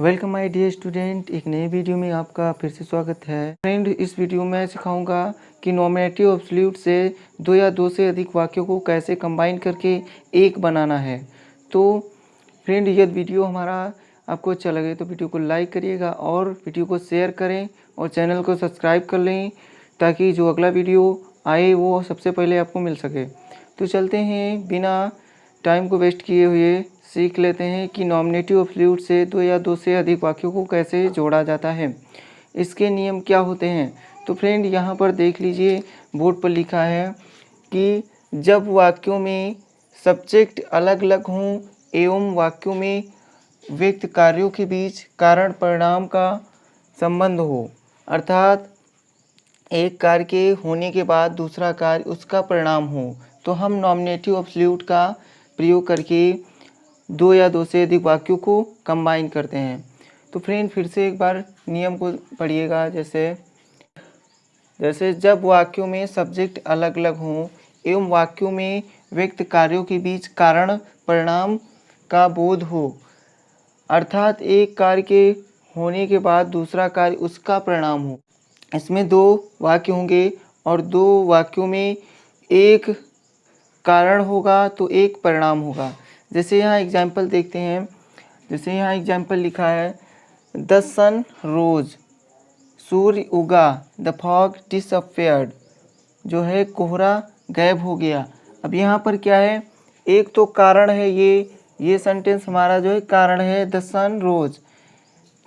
Welcome my dear student, एक नए video में आपका फिर से स्वागत है। फ्रेंड, इस वीडियो में सिखाऊंगा कि नॉमिनेटिव एब्सोल्यूट से दो या दो से अधिक वाक्यों को कैसे कंबाइन करके एक बनाना है। तो फ्रेंड, यह वीडियो हमारा आपको अच्छा लगे तो वीडियो को लाइक करिएगा और वीडियो को शेयर करें और चैनल को सब्सक्राइब कर लें ताकि जो अगला वीडियो आए वो सबसे पहले आपको मिल सके। तो चलते हैं, बिना टाइम को वेस्ट किए हुए सीख लेते हैं कि नॉमिनेटिव एब्सोल्यूट से दो या दो से अधिक वाक्यों को कैसे जोड़ा जाता है, इसके नियम क्या होते हैं। तो फ्रेंड, यहाँ पर देख लीजिए, बोर्ड पर लिखा है कि जब वाक्यों में सब्जेक्ट अलग अलग हों एवं वाक्यों में व्यक्त कार्यों के बीच कारण परिणाम का संबंध हो, अर्थात एक कार्य के होने के बाद दूसरा कार्य उसका परिणाम हो, तो हम नॉमिनेटिव एब्सोल्यूट का प्रयोग करके दो या दो से अधिक वाक्यों को कंबाइन करते हैं। तो फ्रेंड, फिर से एक बार नियम को पढ़िएगा। जैसे जब वाक्यों में सब्जेक्ट अलग अलग हों एवं वाक्यों में व्यक्त कार्यों के बीच कारण परिणाम का बोध हो, अर्थात एक कार्य के होने के बाद दूसरा कार्य उसका परिणाम हो। इसमें दो वाक्य होंगे और दो वाक्यों में एक कारण होगा तो एक परिणाम होगा। जैसे यहाँ एग्जाम्पल देखते हैं, जैसे यहाँ एग्जाम्पल लिखा है, द सन रोज, सूर्य उगा, द फॉग डिसअपियर्ड, जो है कोहरा गायब हो गया। अब यहाँ पर क्या है, एक तो कारण है, ये सेंटेंस हमारा जो है कारण है, द सन रोज,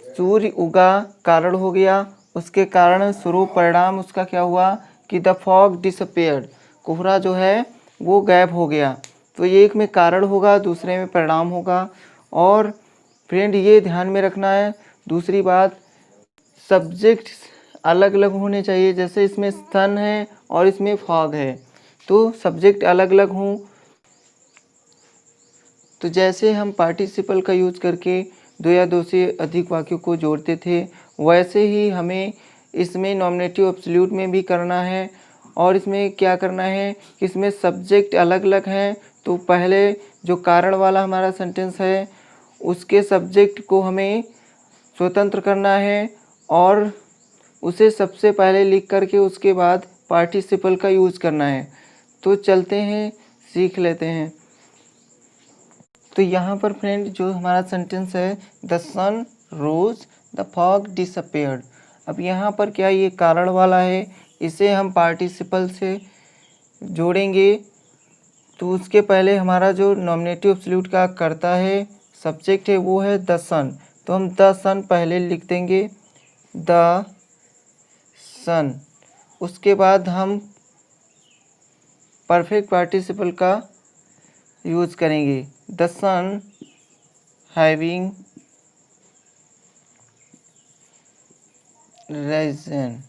सूर्य उगा कारण हो गया, उसके कारण स्वरूप परिणाम उसका क्या हुआ कि द फॉग डिसअपियर्ड, कोहरा जो है वो गायब हो गया। तो ये एक में कारण होगा, दूसरे में परिणाम होगा। और फ्रेंड, ये ध्यान में रखना है, दूसरी बात, सब्जेक्ट अलग अलग होने चाहिए। जैसे इसमें सन है और इसमें फॉग है, तो सब्जेक्ट अलग अलग हों। तो जैसे हम पार्टिसिपल का यूज करके दो या दो से अधिक वाक्यों को जोड़ते थे, वैसे ही हमें इसमें नॉमिनेटिव एब्सोल्यूट में भी करना है। और इसमें क्या करना है कि इसमें सब्जेक्ट अलग अलग हैं, तो पहले जो कारण वाला हमारा सेंटेंस है उसके सब्जेक्ट को हमें स्वतंत्र करना है और उसे सबसे पहले लिख करके उसके बाद पार्टिसिपल का यूज करना है। तो चलते हैं, सीख लेते हैं। तो यहाँ पर फ्रेंड, जो हमारा सेंटेंस है, the sun rose, the fog disappeared. अब यहाँ पर क्या, ये कारण वाला है, इसे हम पार्टिसिपल से जोड़ेंगे। तो उसके पहले हमारा जो नॉमिनेटिव एब्सोल्यूट का कर्ता है, सब्जेक्ट है, वो है द सन। तो हम द सन पहले लिख देंगे, द सन। उसके बाद हम परफेक्ट पार्टिसिपल का यूज करेंगे, the sun having risen.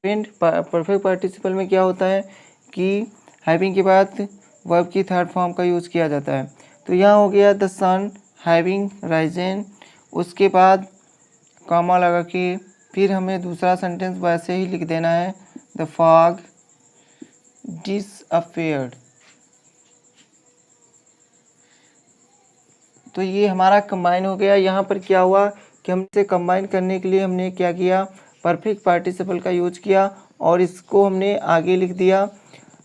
Friend, perfect participle में क्या होता है कि हैविंग के बाद वर्ब की थर्ड फॉर्म का यूज़ किया जाता है। तो यहाँ हो गया द सन हैविंग राइजन, उसके बाद कॉमा लगा के फिर हमें दूसरा सेंटेंस वैसे ही लिख देना है, द फॉग डिसअपियर्ड। तो ये हमारा कंबाइन हो गया। यहाँ पर क्या हुआ कि हमसे कंबाइन करने के लिए हमने क्या किया, परफेक्ट पार्टिसिपल का यूज किया और इसको हमने आगे लिख दिया।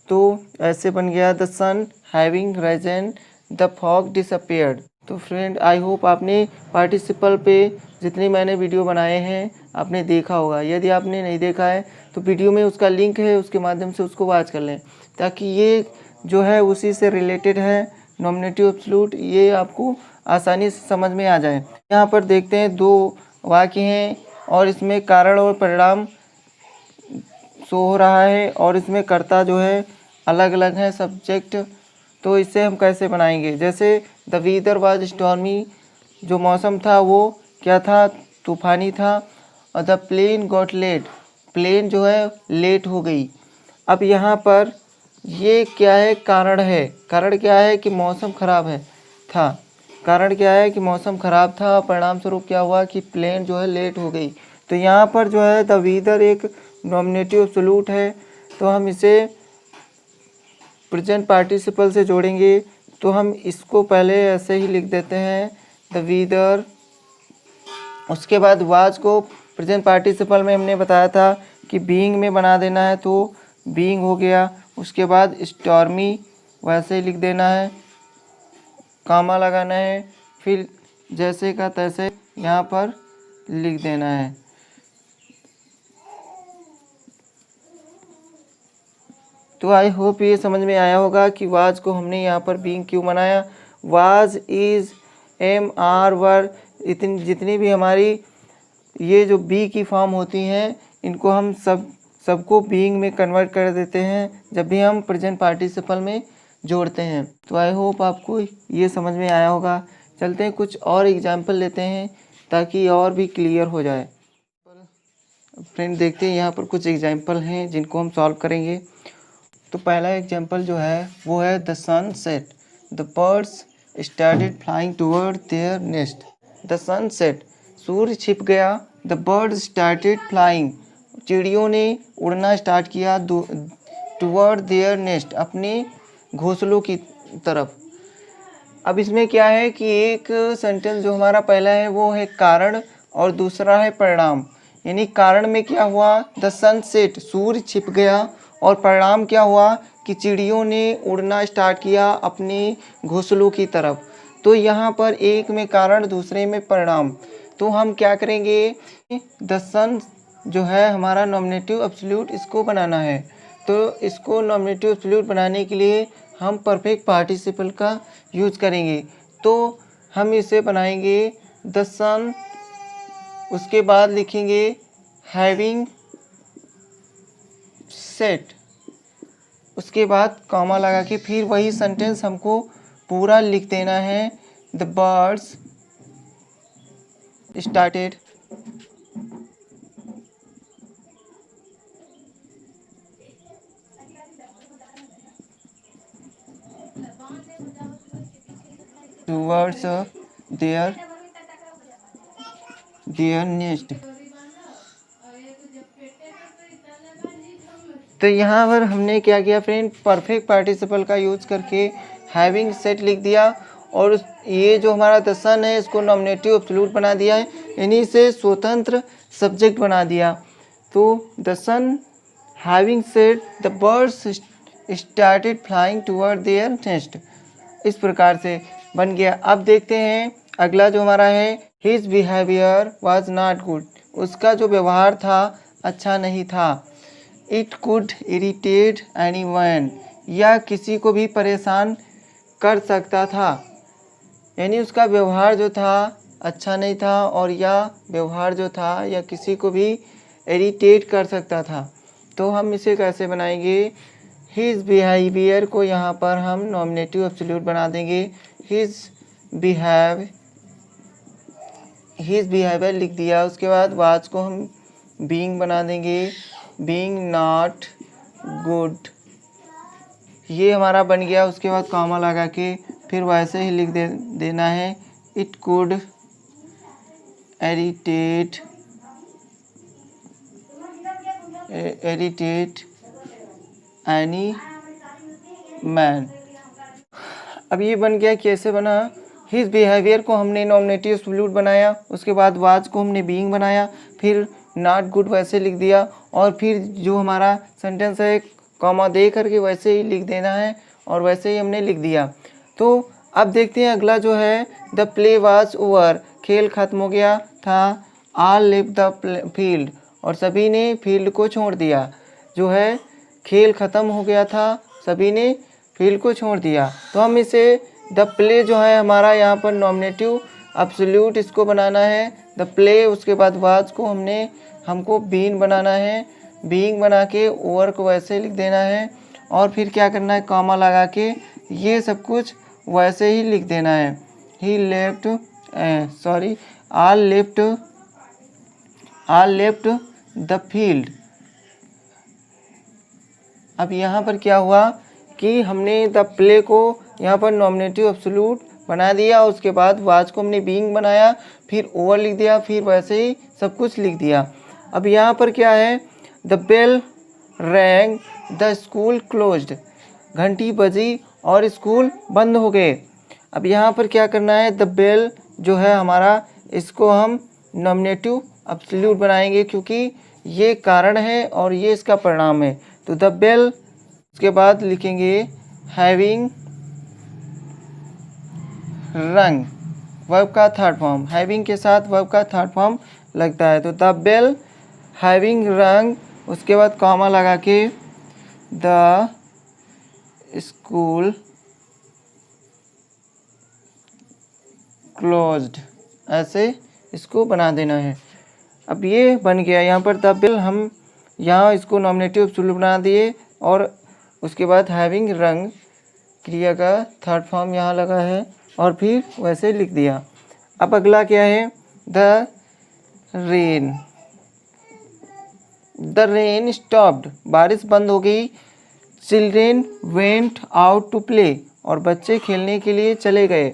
तो ऐसे बन गया, the sun having risen, the fog disappeared. तो फ्रेंड, आई होप आपने पार्टिसिपल पे जितने मैंने वीडियो बनाए हैं आपने देखा होगा। यदि आपने नहीं देखा है तो वीडियो में उसका लिंक है, उसके माध्यम से उसको वॉच कर लें, ताकि ये जो है उसी से रिलेटेड है, नॉमिनेटिव एब्सोल्यूट, ये आपको आसानी से समझ में आ जाए। यहाँ पर देखते हैं, दो वाक्य हैं और इसमें कारण और परिणाम शो हो रहा है और इसमें कर्ता जो है अलग अलग हैं, सब्जेक्ट। तो इसे हम कैसे बनाएंगे, जैसे द वेदर वाज स्टॉर्मी, जो मौसम था वो क्या था, तूफानी था। और the plane got late, plane जो है लेट हो गई। अब यहाँ पर ये क्या है, कारण है। कारण क्या है कि मौसम खराब था। कारण क्या है कि मौसम खराब था, परिणाम स्वरूप क्या हुआ कि प्लेन जो है लेट हो गई। तो यहाँ पर जो है द वेदर एक नॉमिनेटिव एब्सोल्यूट है, तो हम इसे प्रेजेंट पार्टिसिपल से जोड़ेंगे। तो हम इसको पहले ऐसे ही लिख देते हैं, द वेदर उसके बाद वाज को प्रेजेंट पार्टिसिपल में हमने बताया था कि बीइंग में बना देना है, तो बीइंग हो गया। उसके बाद स्टॉर्मी वैसे ही लिख देना है, कामा लगाना है, फिर जैसे का तैसे यहाँ पर लिख देना है। तो आई होप ये समझ में आया होगा कि वाज को हमने यहाँ पर बीइंग क्यों बनाया। वाज, इज, एम, आर, वर, इतनी जितनी भी हमारी ये जो बी की फॉर्म होती हैं, इनको हम सबको बीइंग में कन्वर्ट कर देते हैं जब भी हम प्रेजेंट पार्टिसिपल में जोड़ते हैं। तो आई होप आपको ये समझ में आया होगा। चलते हैं कुछ और एग्जाम्पल लेते हैं ताकि और भी क्लियर हो जाए। फ्रेंड देखते हैं यहाँ पर कुछ एग्जाम्पल हैं जिनको हम सॉल्व करेंगे। तो पहला एग्जाम्पल जो है वो है the sun set, the birds started flying toward their nest. The sun set, सूर्य छिप गया। द बर्ड्स स्टार्टेड फ्लाइंग, चिड़ियों ने उड़ना स्टार्ट किया। टूवर्ड देयर नेस्ट, अपने घोंसलों की तरफ। अब इसमें क्या है कि एक सेंटेंस जो हमारा पहला है वो है कारण और दूसरा है परिणाम। यानी कारण में क्या हुआ, द सन सेट, सूर्य छिप गया, और परिणाम क्या हुआ कि चिड़ियों ने उड़ना स्टार्ट किया अपने घोंसलों की तरफ। तो यहाँ पर एक में कारण, दूसरे में परिणाम। तो हम क्या करेंगे, द सन जो है हमारा नॉमिनेटिव एब्सोल्यूट, इसको बनाना है। तो इसको नॉमिनेटिव एब्सोल्यूट बनाने के लिए हम परफेक्ट पार्टिसिपल का यूज करेंगे। तो हम इसे बनाएंगे द सन, उसके बाद लिखेंगे हैविंग सेट, उसके बाद कॉमा लगा के फिर वही सेंटेंस हमको पूरा लिख देना है। The birds started towards their nest. तो यहाँ पर हमने क्या किया फ्रेंड, परफेक्ट पार्टिसिपल का यूज करके हैविंग सेट लिख दिया, और ये जो हमारा द सन है इसको नॉमिनेटिव एब्सोल्यूट बना दिया है, यानी इसे स्वतंत्र सब्जेक्ट बना दिया। तो the sun having set the birds started flying toward their nest, इस प्रकार से बन गया। अब देखते हैं अगला जो हमारा है, his behaviour was not good, उसका जो व्यवहार था अच्छा नहीं था। इट कुड इरिटेट एनीवन, या किसी को भी परेशान कर सकता था। यानी उसका व्यवहार जो था अच्छा नहीं था, और यह व्यवहार जो था या किसी को भी इरिटेट कर सकता था। तो हम इसे कैसे बनाएंगे, हिज बिहेवियर को यहाँ पर हम नॉमिनेटिव एब्सोल्यूट बना देंगे। हिज बिहेवियर लिख दिया। उसके बाद वाज को हम बीइंग बना देंगे, बीइंग नॉट गुड, ये हमारा बन गया। उसके बाद कॉमा लगा के फिर वैसे ही लिख देना है, it could irritate any man. अब ये बन गया, कैसे बना, हिज बिहेवियर को हमने नॉमिनेटिव एब्सोल्यूट बनाया, उसके बाद वाज को हमने बीइंग बनाया, फिर नॉट गुड वैसे लिख दिया, और फिर जो हमारा सेंटेंस है कॉमा दे करके वैसे ही लिख देना है, और वैसे ही हमने लिख दिया। तो अब देखते हैं अगला जो है, द प्ले वाज ओवर, खेल खत्म हो गया था। ऑल लेफ्ट द फील्ड, और सभी ने फील्ड को छोड़ दिया। जो है खेल खत्म हो गया था, सभी ने फील्ड को छोड़ दिया। तो हम इसे द प्ले जो है हमारा यहाँ पर नॉमिनेटिव एब्सोल्यूट इसको बनाना है, द प्ले, उसके बाद वाज को हमको बीन बनाना है, बीइंग बना के ओवर को वैसे लिख देना है, और फिर क्या करना है, कॉमा लगा के ये सब कुछ वैसे ही लिख देना है। He left all left the field. अब यहाँ पर क्या हुआ कि हमने द प्ले को यहाँ पर नॉमिनेटिव एब्सोल्यूट बना दिया, उसके बाद वाज को हमने बीइंग बनाया, फिर ओवर लिख दिया, फिर वैसे ही सब कुछ लिख दिया। अब यहाँ पर क्या है, the bell rang the school closed, घंटी बजी और स्कूल बंद हो गए। अब यहाँ पर क्या करना है, द बेल जो है हमारा, इसको हम नॉमिनेटिव एब्सोल्यूट बनाएंगे, क्योंकि ये कारण है और ये इसका परिणाम है। तो द बेल, उसके बाद लिखेंगे हैविंग रंग, वर्ब का थर्ड फॉर्म, हैविंग के साथ वर्ब का थर्ड फॉर्म लगता है। तो द बेल हैविंग रंग, उसके बाद कॉमा लगा के द स्कूल क्लोज्ड, ऐसे इसको बना देना है। अब ये बन गया यहाँ पर द बेल, हम यहाँ इसको नॉमिनेटिव एब्सोल्यूट बना दिए और उसके बाद हैविंग रंग क्रिया का थर्ड फॉर्म यहाँ लगा है और फिर वैसे लिख दिया। अब अगला क्या है, the rain, the rain stopped, बारिश बंद हो गई। Children went out to play, और बच्चे खेलने के लिए चले गए।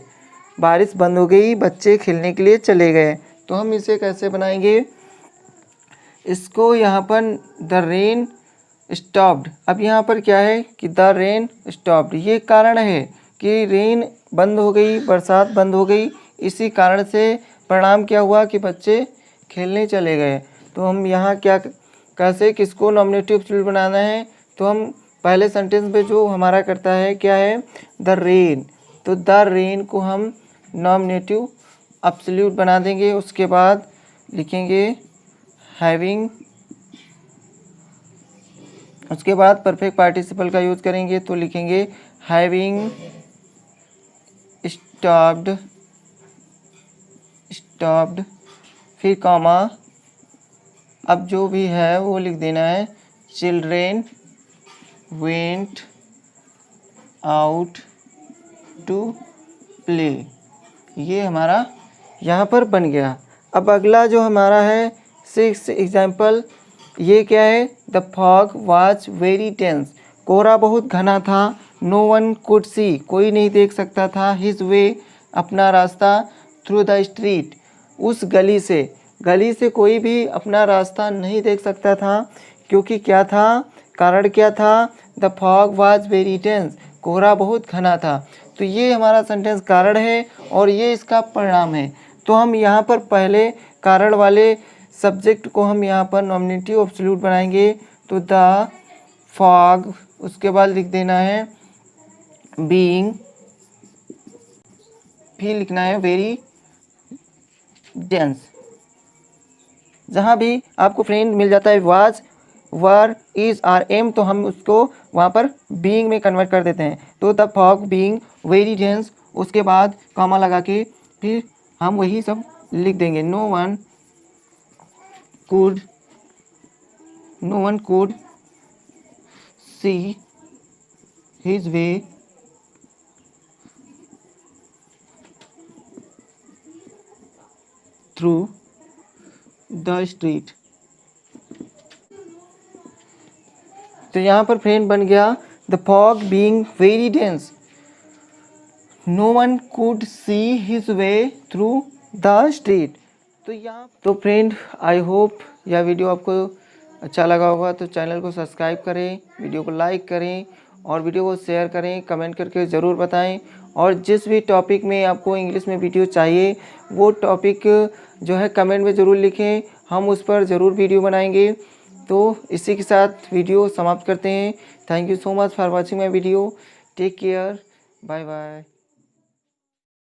बारिश बंद हो गई, बच्चे खेलने के लिए चले गए। तो हम इसे कैसे बनाएंगे, इसको यहाँ पर द रेन स्टॉप्ड, अब यहाँ पर क्या है कि द रेन स्टॉप्ड, ये कारण है कि रेन बंद हो गई, बरसात बंद हो गई, इसी कारण से परिणाम क्या हुआ कि बच्चे खेलने चले गए। तो हम यहाँ क्या कैसे किसको नॉमिनेटिव एब्सोल्यूट बनाना है, तो हम पहले सेंटेंस पे जो हमारा करता है क्या है, द रेन, तो द रेन को हम नॉमिनेटिव एब्सोल्यूट बना देंगे। उसके बाद लिखेंगे हैविंग, उसके बाद परफेक्ट पार्टिसिपल का यूज़ करेंगे, तो लिखेंगे हैविंग स्टॉप्ड, स्टॉप्ड, फिर कॉमा, अब जो भी है वो लिख देना है, children went out to play, ये हमारा यहाँ पर बन गया। अब अगला जो हमारा है 6 एग्जाम्पल, ये क्या है, the fog was very dense, कोहरा बहुत घना था। नो वन कुड सी, कोई नहीं देख सकता था। हिज वे, अपना रास्ता। थ्रू द स्ट्रीट, उस गली से कोई भी अपना रास्ता नहीं देख सकता था, क्योंकि क्या था, कारण क्या था, the fog was very dense, कोहरा बहुत घना था। तो ये हमारा सेंटेंस कारण है और ये इसका परिणाम है। तो हम यहाँ पर पहले कारण वाले सब्जेक्ट को हम यहाँ पर नॉमिनेटिव एब्सोल्यूट बनाएंगे, तो द फॉग, उसके बाद लिख देना है बीइंग, फिर लिखना है वेरी डेंस। जहाँ भी आपको फ्रेंड मिल जाता है was, were, is, are, am, तो हम उसको वहाँ पर बीइंग में कन्वर्ट कर देते हैं। तो the fog being very dense, उसके बाद कॉमा लगा के फिर हम वही सब लिख देंगे। No one could see his way through the street। तो यहाँ पर फ्रेंड बन गया the fog being very dense, no one could see his way through the street. तो फ्रेंड आई होप यह वीडियो आपको अच्छा लगा होगा, तो चैनल को सब्सक्राइब करें, वीडियो को लाइक करें और वीडियो को शेयर करें, कमेंट करके ज़रूर बताएं। और जिस भी टॉपिक में आपको इंग्लिश में वीडियो चाहिए वो टॉपिक जो है कमेंट में ज़रूर लिखें, हम उस पर ज़रूर वीडियो बनाएंगे। तो इसी के साथ वीडियो समाप्त करते हैं। Thank you so much for watching my video, take care, bye bye.